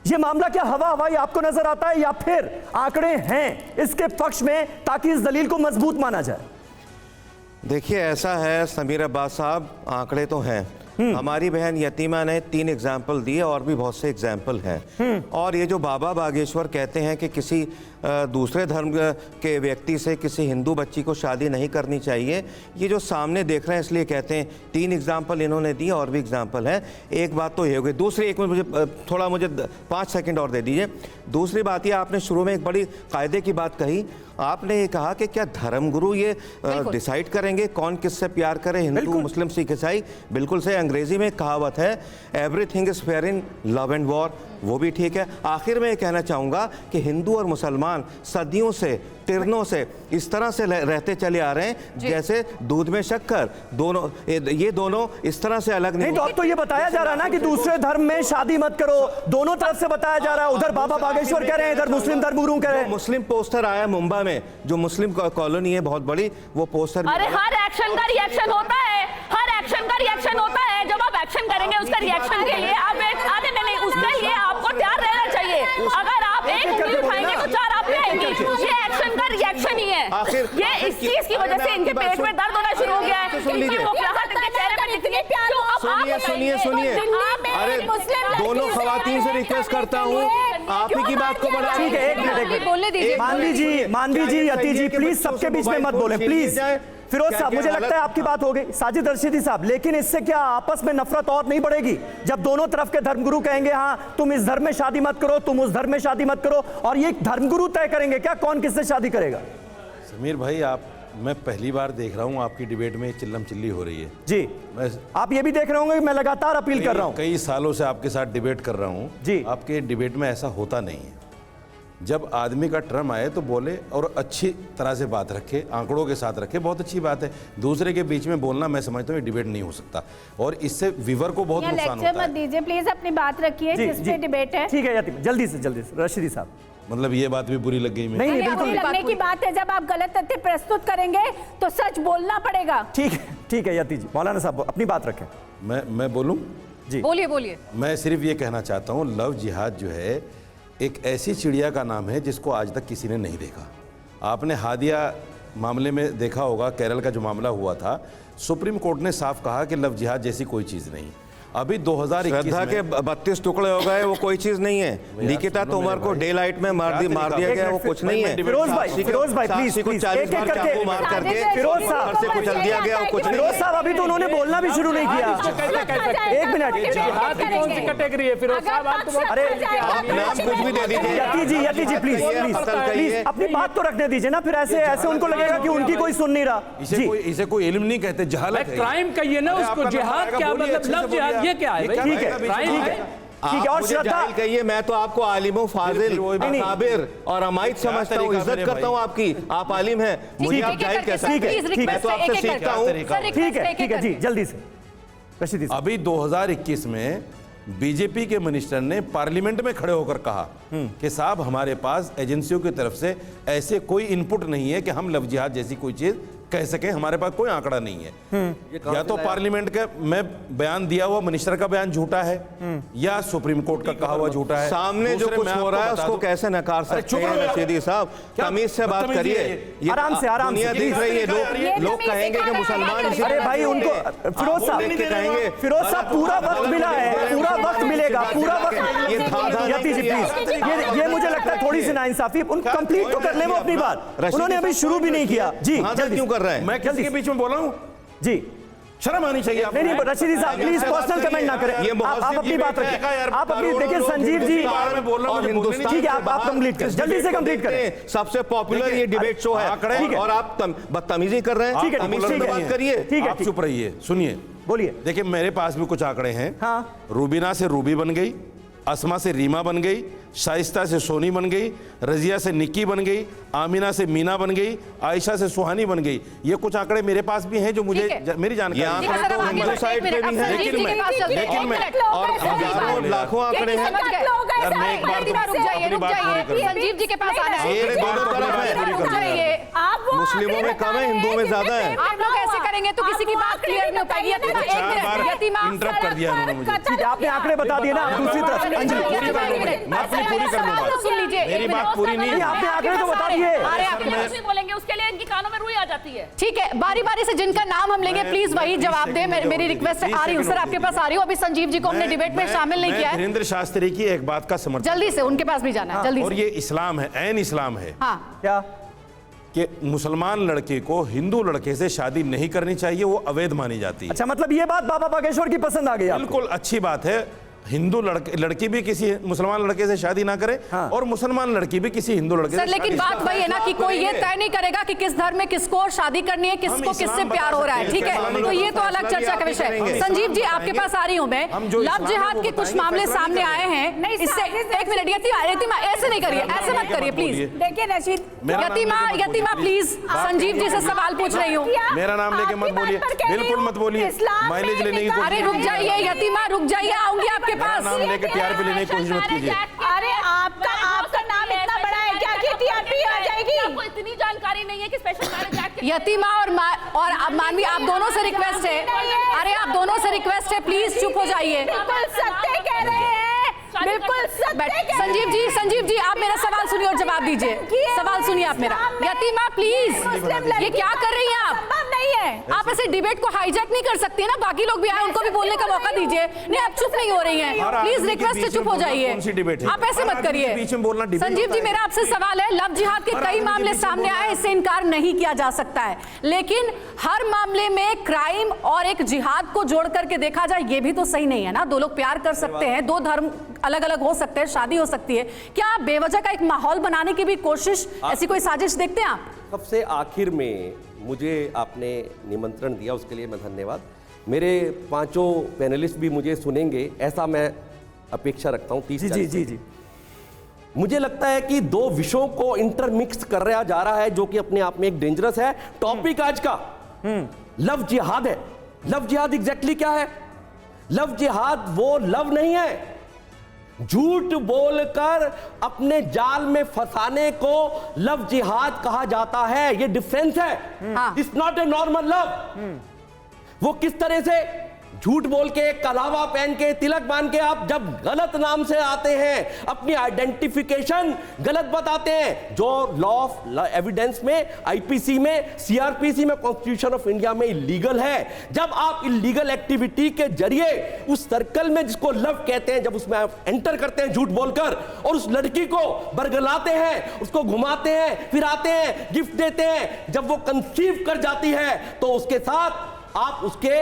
ये मामला क्या हवा हवाई आपको नजर आता है या फिर आंकड़े हैं इसके पक्ष में ताकि इस दलील को मजबूत माना जाए? देखिए, ऐसा है समीर अब्बास साहब, आंकड़े तो हैं। हमारी बहन यतीमा ने 3 एग्जाम्पल दिए और भी बहुत से एग्जाम्पल हैं। और ये जो बाबा बागेश्वर कहते हैं कि किसी दूसरे धर्म के व्यक्ति से किसी हिंदू बच्ची को शादी नहीं करनी चाहिए, ये जो सामने देख रहे हैं इसलिए कहते हैं। 3 एग्जाम्पल इन्होंने दिए और भी एग्जाम्पल हैं। एक बात तो ये हो गई। दूसरी, एक मुझे 5 सेकंड और दे दीजिए। दूसरी बात ये, आपने शुरू में एक बड़ी कायदे की बात कही। आपने ये कहा कि क्या धर्मगुरु ये डिसाइड करेंगे कौन किससे प्यार करे, हिंदू मुस्लिम सिख ईसाई? बिल्कुल से। अंग्रेजी में एक कहावत है, everything is fair in love and war, वो भी ठीक है। आखिर में ये कहना चाहूँगा कि हिंदू और मुसलमान सदियों से, तिरनों से इस तरह से रहते चले आ रहे हैं जैसे दूध में शक्कर। दोनों, ये दोनों इस तरह से अलग नहीं। तो अब तो ये बताया जा रहा है ना कि दूसरे धर्म में शादी मत करो, दोनों तरफ से बताया जा रहा है। उधर बाबा बागेश्वर कह रहे हैं, इधर मुस्लिम धर्मगुरु कह रहे हैं। मुस्लिम पोस्टर आया मुंबई में, जो मुस्लिम कॉलोनी है बहुत बड़ी, वो पोस्टर। अरे हर एक्शन का रिएक्शन होता है, हर एक्शन का रिएक्शन होता है। जब आप एक्शन करेंगे उसका रिएक्शन के लिए आप नहीं, उसके लिए आपको तैयार रहना चाहिए। अगर आप एक उंगली उठाएंगे तो 4 आप लेंगे। ये एक्शन का रिएक्शन ही है। ये इस चीज की वजह से इनके पेट में दर्द होना शुरू हो गया है। इनकी मुखराहट इनके चेहरे पर दिखती है। सुनिए। अरे दोनों खवातीन से रिक्वेस्ट करता हूँ, आप ही की बात को बढ़ा। ठीक है, एक मिनट। मानवी जी, यति जी, प्लीज सबके बीच में मत बोलें, प्लीज। फिरोज साहब, मुझे लगता है आपकी बात हो गई। साजिद रशीदी साहब, लेकिन इससे क्या आपस में नफरत और नहीं बढ़ेगी जब दोनों तरफ के धर्मगुरु कहेंगे हाँ तुम इस धर्म में शादी मत करो, तुम उस धर्म में शादी मत करो, और ये धर्मगुरु तय करेंगे क्या कौन किससे शादी करेगा? समीर भाई, मैं पहली बार देख रहा हूँ आपकी डिबेट में चिल्लम चिल्ली हो रही है जी। आप ये भी देख रहे होंगे मैं लगातार अपील कर रहा हूँ, कई सालों से आपके साथ डिबेट कर रहा हूँ जी। आपके डिबेट में ऐसा होता नहीं है। जब आदमी का टर्म आए तो बोले और अच्छी तरह से बात रखे, आंकड़ों के साथ रखे, बहुत अच्छी बात है। दूसरे के बीच में बोलना, मैं समझता हूँ ये डिबेट नहीं हो सकता और इससे व्यूअर को बहुत नुकसान होता है। मत दीजिए प्लीज, अपनी बात रखिए जिस पे डिबेट है। ठीक है, जल्दी से रशीदी साहब। मतलब ये बात भी बुरी लग गई मुझे? नहीं, बिल्कुल लगने की बात है। जब आप गलत तथ्य प्रस्तुत करेंगे तो सच बोलना पड़ेगा। ठीक है यति जी। मौलाना साहब अपनी बात रखें। मैं बोलूं जी? बोलिए। मैं सिर्फ ये कहना चाहता हूँ, लव जिहाद जो है एक ऐसी चिड़िया का नाम है जिसको आज तक किसी ने नहीं देखा। आपने हादिया मामले में देखा होगा, केरल का जो मामला हुआ था, सुप्रीम कोर्ट ने साफ कहा कि लव जिहाद जैसी कोई चीज़ नहीं। अभी 2021 श्रद्धा के 32 टुकड़े हो गए, वो कोई चीज नहीं है। निकिता तोमर को डे लाइट में मार दिया गया, वो कुछ नहीं है। फिरोज भाई प्लीज, एक एक करके मार करके फिरोज साहब से कुचल दिया गया, वो कुछ नहीं। फिरोज साहब अभी तो उन्होंने बोलना भी शुरू नहीं किया। एक मिनट, कौन सी कैटेगरी है फिरोज साहब? आप तो अरे आप नाम कुछ भी दे दीजिए। यति जी प्लीज अपनी बात तो रखने दीजिए ना, फिर ऐसे उनको लगेगा कि उनकी कोई सुन नहीं रहा। इसे कोई इल्म नहीं कहते, जहालत है। क्राइम कहिए ना उसको, जिहाद क्या मतलब? लव जिहाद ये क्या है? ठीक है। और श्रद्धा कहिए, मैं तो आपको आलिमों, फाजिल, अकाबिर और अमाइद समझता हूँ, इज्जत करता हूँ आपकी। आप आलिम हैं, मुझे आप जाहिल कह सकते हैं। मैं तो आपसे सीखता हूँ। ठीक है जी, जल्दी से रशीदी साहब। अभी 2021 में बीजेपी के मिनिस्टर ने पार्लियामेंट में खड़े होकर कहा कि साहब हमारे पास एजेंसियों की तरफ से ऐसे कोई इनपुट नहीं है कि हम लव जिहाद जैसी कोई चीज कह सके, हमारे पास कोई आंकड़ा नहीं है। या तो पार्लियामेंट का मैं बयान दिया हुआ मिनिस्टर का बयान झूठा है या सुप्रीम कोर्ट का कहा हुआ झूठा है। सामने जो कुछ हो रहा है उसको कैसे नकार सकते हैं रशीदी साहब? तमीज से बात करिए। आराम से दिख रही है। लोग कहेंगे कि मुसलमान। अरे भाई उनको फिरोज साहब पूरा वक्त मिला है, पूरा वक्त मिलेगा, पूरा वक्त। यति जी प्लीज, ये मुझे लगता है थोड़ी सी नाइंसाफी। कंप्लीट तो कर ले वो अपनी बात, उन्होंने अभी शुरू भी नहीं किया जी। क्यों कर रहे हैं? मैं किसी के बीच में बोल रहा हूँ जी? शर्म आनी चाहिए। नहीं रशीदी साहब प्लीज पर्सनल कमेंट ना करें, आप अपनी बात रखें। आप अपनी देखिए संजीव जी और हिंदुस्तान, ठीक है आप कंप्लीट करें, जल्दी से कंप्लीट करें। सबसे पॉपुलर ये डिबेट शो है और आप बदतमीजी कर रहे हैं। ठीक है, बात करिए। ठीक है, आप चुप रहिए, सुनिए, बोलिए। देखिए मेरे पास भी कुछ आंकड़े हैं। हाँ। रूबीना से रूबी बन गई, अस्मा से रीमा बन गई, शाइस्ता से सोनी बन गई, रजिया से निक्की बन गई, आमिना से मीना बन गई, आयशा से सुहानी बन गई। ये कुछ आंकड़े मेरे पास भी हैं जो मुझे मेरी जानकारी है। तो हिंदू साइड पे भी है, लेकिन मैं और हजारों लाखों आंकड़े हैं। मैं एक बार अपनी बात पूरी करूं। संजीव जी के पास आना है। ये दोनों तरफ है, मुस्लिमों में कम है, हिंदुओं में ज्यादा है। आप लोग ऐसे करेंगे तो किसी की बात क्लियर नहीं हो पाएगी। इंटरप्ट कर दिया उन्होंने मुझे। आपने आंकड़े बता दिए ना। दूसरी तरफ पूरी कर लूंगा। तो सुन लीजिए, मेरी बात पूरी नहीं नहीं, आपने आंकड़े तो बता दिए। अरे आप कुछ भी बोलेंगे उसके लिए इनकी कानों में रुई आ जाती है। ठीक है, बारी बारी से जिनका नाम हम लेंगे प्लीज वही जवाब दे। मेरी रिक्वेस्ट आ रही हूँ सर, आपके पास आ रही हूँ। अभी संजीव जी को हमने डिबेट में शामिल नहीं किया है। धीरेन्द्र शास्त्री की एक बात का समर्थन, जल्दी से उनके पास भी जाना है, जल्दी और से। ये इस्लाम है, ऐन इस्लाम है हाँ, क्या कि मुसलमान लड़के को हिंदू लड़के से शादी नहीं करनी चाहिए, वो अवैध मानी जाती है। अच्छा, मतलब ये बात बाबा बागेश्वर की पसंद आ गई आपको? बिल्कुल अच्छी बात है। हिंदू लड़की भी किसी मुसलमान लड़के से शादी ना करे, हाँ। और मुसलमान लड़की भी किसी हिंदू लड़के सर से लेकिन शादी बात वही है ना कि कोई ये तय नहीं करेगा कि किस धर्म में किसको और शादी करनी है, किसको इस्लाम किससे बता प्यार हो रहा है। सकते ठीक हैं, है, इस्लाम तो ये तो का अलग फैसला चर्चा का भी विषय आप है। करेंगे। संजीव जी आपके पास आ रही हूँ मैं। हम जो लव इस्लाम है जिहाद वो के कुछ बताएंगे, मामले फैसला सामने भी आए हैं। नहीं, इससे साजिश एक मिनट, यतीमा ऐसे नहीं करिए, ऐसे मत करिए प्लीज। देखिए रशीद, यतीमा प्लीज, संजीव जी से सवाल पूछ रही हूँ। मेरा नाम लेके मत बोलिए, बिल्कुल मत बोलिए, माइलेज लेने की कोशिश अरे रुक जाइए यतीमा, रुक जाइए, आऊंगी आपके मेरा पास। नाम लेके टीआरपी लेने की कोशिश मत कीजिए। अरे आपका नाम इतना बड़ा है क्या कि टीआरपी आ जाएगी? आपको इतनी जानकारी नहीं है कि स्पेशल मैरिज एक्ट यतीमा और मानवी, आप दोनों से रिक्वेस्ट है, अरे आप दोनों से रिक्वेस्ट है, प्लीज चुप हो जाइए। बिल्कुल सत्य कह रहे हैं, बिल्कुल सत्य कह रहे हैं। संजीव जी आप मेरा सवाल सुनिए और जवाब दीजिए। सवाल सुनिए आप मेरा। यतीमा प्लीज, ये क्या कर रही हैं आप? संभव नहीं है। आप ऐसे डिबेट को हाईजैक नहीं कर सकती है ना, बाकी लोग भी आए, उनको भी बोलने का मौका दीजिए। नहीं, आप चुप नहीं हो रही हैं, प्लीज रिक्वेस्ट है, चुप हो जाइए। आप ऐसे मत करिए। संजीव जी मेरा आपसे सवाल है, लव जिहाद के कई मामले सामने आए, इससे इनकार नहीं किया जा सकता है, लेकिन हर मामले में क्राइम और एक जिहाद को जोड़ करके देखा जाए ये भी तो सही नहीं है ना। दो लोग प्यार कर सकते हैं, दो धर्म अलग अलग हो सकते हैं, शादी हो सकती है। क्या आप बेवजह का एक माहौल बनाने की भी कोशिश, ऐसी कोई साजिश देखते हैं आप? सबसे आखिर में मुझे आपने निमंत्रण दिया, उसके लिए मैं धन्यवाद। मेरे पांचों पैनलिस्ट भी मुझे सुनेंगे, ऐसा मैं अपेक्षा रखता हूं। 30 जी। मुझे लगता है कि दो विषयों को इंटरमिक्स कर रहा जा रहा है, जो कि अपने आप में एक डेंजरस है। टॉपिक आज का लव जिहाद है। लव जिहाद एग्जैक्टली क्या है? लव जिहाद वो लव नहीं है, झूठ बोलकर अपने जाल में फंसाने को लव जिहाद कहा जाता है। ये डिफरेंस है। It's not a normal love. वो किस तरह से झूठ बोल के, कलावा पहन के, तिलक बांध के आप जब गलत नाम से आते हैं, अपनी आइडेंटिफिकेशन गलत बताते हैं, जो लॉ ऑफ एविडेंस में, आईपीसी में, सीआरपीसी में, कॉन्स्टिट्यूशन ऑफ इंडिया में इलीगल है। जब आप इलीगल एक्टिविटी के जरिए उस सर्कल में जिसको लव कहते हैं, जब उसमें आप एंटर करते हैं झूठ बोलकर, और उस लड़की को बरगलाते हैं, उसको घुमाते हैं, फिराते हैं, गिफ्ट देते हैं, जब वो कंसीव कर जाती है तो उसके साथ आप उसके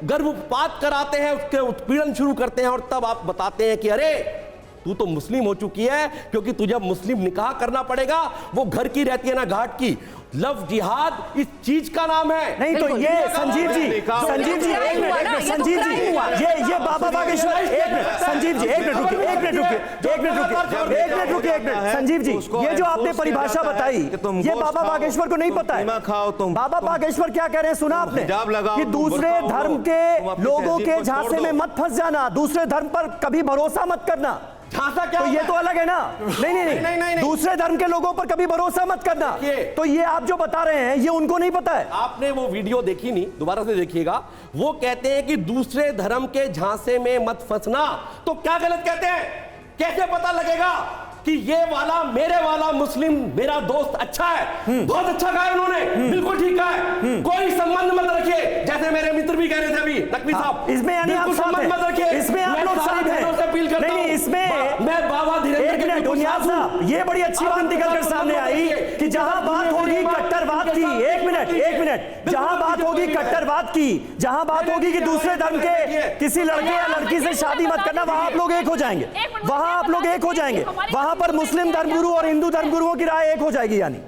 गर्भपात कराते हैं, उसके उत्पीड़न शुरू करते हैं, और तब आप बताते हैं कि अरे तू तो मुस्लिम हो चुकी है, क्योंकि तुझे मुस्लिम निकाह करना पड़ेगा। वो घर की रहती है ना घाट की। लव जिहाद इस चीज का नाम है। नहीं तो ये संजीव जी एक मिनट, संजीव जी ये बाबा बागेश्वर, एक मिनट संजीव जी, एक मिनट रुकिए, संजीव जी, ये जो आपने परिभाषा बताई, ये बाबा बागेश्वर को नहीं पता है। खाओ तुम। बाबा बागेश्वर क्या कह रहे हैं, सुना आपने हिजाब लगाओ, कि तुम दूसरे बुर्का धर्म ओढ़ो, के तुम अपनी लोगों तहजीब के को झांसे छोड़ में दो। मत फंस जाना, दूसरे धर्म पर कभी भरोसा मत करना। झांसा क्या तो ये तो अलग है ना। नहीं, दूसरे धर्म के लोगों पर कभी भरोसा मत करना। तो ये आप जो बता रहे हैं ये उनको नहीं पता है। आपने वो वीडियो देखी नहीं, दोबारा से देखिएगा। वो कहते हैं कि दूसरे धर्म के झांसे में मत फंसना, तो क्या गलत कहते हैं? कैसे पता लगेगा कि ये वाला मेरे वाला मुस्लिम मेरा दोस्त अच्छा है? बहुत अच्छा कहा है उन्होंने, बिल्कुल ठीक कहा है। कोई संबंध मत रखिए, जैसे मेरे मित्र भी कह रहे थे अभी, नकवी साहब, इसमें यानी आप बिल्कुल साथ संबंध हैं। मत रखिए। इसमें आप मैं लोग सारी साथ हैं। बहनों से अपील करता नहीं, हूं। इसमें मैं बाबा धीरेन्द्र एक के मिनट दुनिया साहब, ये बड़ी अच्छी बात निकल कर सामने आई कि जहां बात होगी कट्टरवाद की, एक मिनट, जहां बात होगी कट्टरवाद की, जहां बात होगी कि दूसरे धर्म के किसी लड़के या लड़की से शादी मत करना, वहां आप लोग एक हो जाएंगे, वहां आप लोग एक हो जाएंगे, वहां पर मुस्लिम धर्मगुरु और हिंदू धर्मगुरुओं की राय एक हो जाएगी। यानी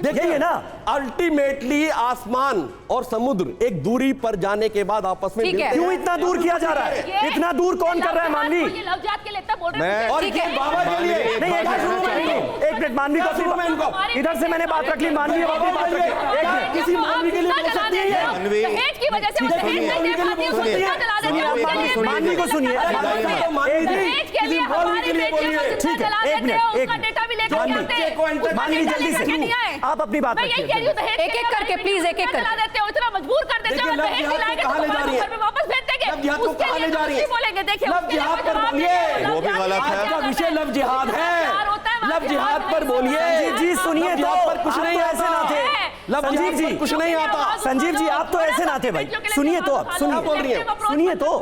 यही है ना, अल्टीमेटली आसमान और समुद्र एक दूरी पर जाने के बाद आपस में ठीक है। क्यों इतना दूर किया जा रहा है? इतना दूर कौन कर रहा है मानवी? ये लव जिहाद के लिए इतना बोल रहे हैं। और ये बाबा के लिए नहीं, एक मिनट मानवी को इधर से मैंने बात रख ली, मानवी अपनी बात रखी, एक मिनट। किसी मानवी के लिए बोल सकती है ये? दहेज की वजह से वो दहेज नहीं दे पाती, उसको जिंदा जला देते हैं, उसके लिए मानवी को सुनिए, दहेज के लिए हमारी बेटियों को जिंदा जला एक देते हैं, मिनट, उसका डेटा भी लेकर आते हैं। मानवी जल्दी से आप अपनी बात मैं यही रखिए। कह रही हूँ, दहेज एक एक करके प्लीज, एक एक जला करके। देते हो, इतना मजबूर कर देते हो, देखिए, दहेज लव दिलाएंगे जिहाद तो को कहाँ ले जा रही है? घर में वापस भेज देंगे। लव जिहाद को उसके कहाँ लिए ले जा रही है? कुछ भी बोलेंगे, देखिए लव उसके लिए जिहाद जवाब पर देंगे, बोलिए। लव वो भी जिहाद गलत है। क्या आज का करते विषय हैं? लव जिहाद है। लव जिहाद पर बोलिए। संजीव जी सुनिए लव तो, जिहाद पर कुछ आप नहीं तो ऐसे आता। ना थे। लव संजीव जिहाद जी पर कुछ नहीं आता। संजीव जी आप तो ऐसे ना थे भाई, सुनिए तो, आप सुनिए, बोल रही हैं? सुनिए तो,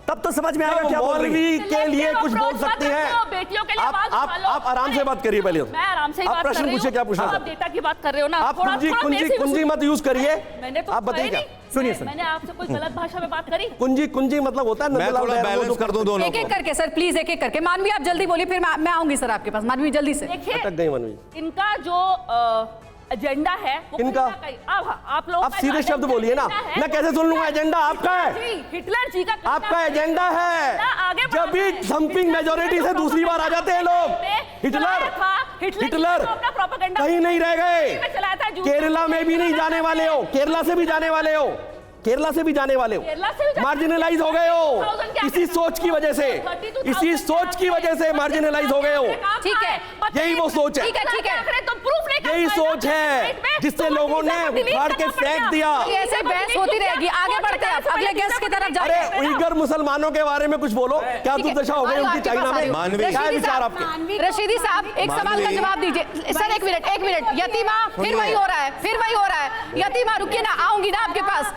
तब तो समझ में आएगा क्या बोल रही मौलवी है। के लिए कुछ बोल सकते हैं। बेटियों के लिए आवाज उठा लो। आप आराम से बात करिए पहले। मैं आराम से ही आप बात कर प्रश्न रही हूँ। पूछिए, क्या पूछना आप है? डेटा की बात कर रहे हो ना, आप कुंजी मत यूज करिए। मैंने तो आप बताइए कहा क्या? ही नहीं। सुनिए, सुनिए। मैंने आपसे कोई गलत भाषा में बात करी? कुंजी मतलब होता है मैं नंदलाल थोड़ा बहरा, वो बैलेंस तो कर दूं दोनों एक एक को। करके सर, प्लीज एक एक करके। मानवी आप जल्दी बोलिए, फिर मैं आऊंगी सर आपके पास। मानवी जल्दी से। देखिए अटक गई मनवी। इनका जो एजेंडा है वो इनका? कहीं ना कहीं- आप लोग आप सीधे शब्द बोलिए ना, मैं कैसे सुन लूंगा? एजेंडा आपका है, हिटलर जी का आपका एजेंडा है। आगे जब भी थम्पिंग मेजोरिटी से दूसरी बार आ जाते हैं लोग। हिटलर कहीं नहीं रह गए। केरला में भी नहीं जाने वाले हो, केरला से भी जाने वाले हो, केरला से भी जाने वाले हो, मार्जिनलाइज हो गए हो इसी सोच की वजह से, इसी सोच की वजह से मार्जिनलाइज हो गए हो। ठीक है, यही वो सोच है, ठीक है, ठीक है। यही सोच है जिससे लोगों ने उखाड़ के फेंक दिया। ये ऐसे बहस होती रहेगी। आगे बढ़ते हैं, आप अगले गेस्ट की तरफ अरे जाइए। उइगर मुसलमानों के बारे में कुछ बोलो, क्या ठीक है, दुर्दशा हो गई आइए, उनकी आपके चाइना पास आ में? रही हूँ। क्या है रशीदी विचार साहब, आपके? रशीदी साहब एक सवाल का जवाब दीजिए सर। एक मिनट, एक मिनट। यतीमा फिर वही हो रहा है, फिर वही हो रहा है। यतीमा रुकिए ना, आऊंगी ना आपके पास।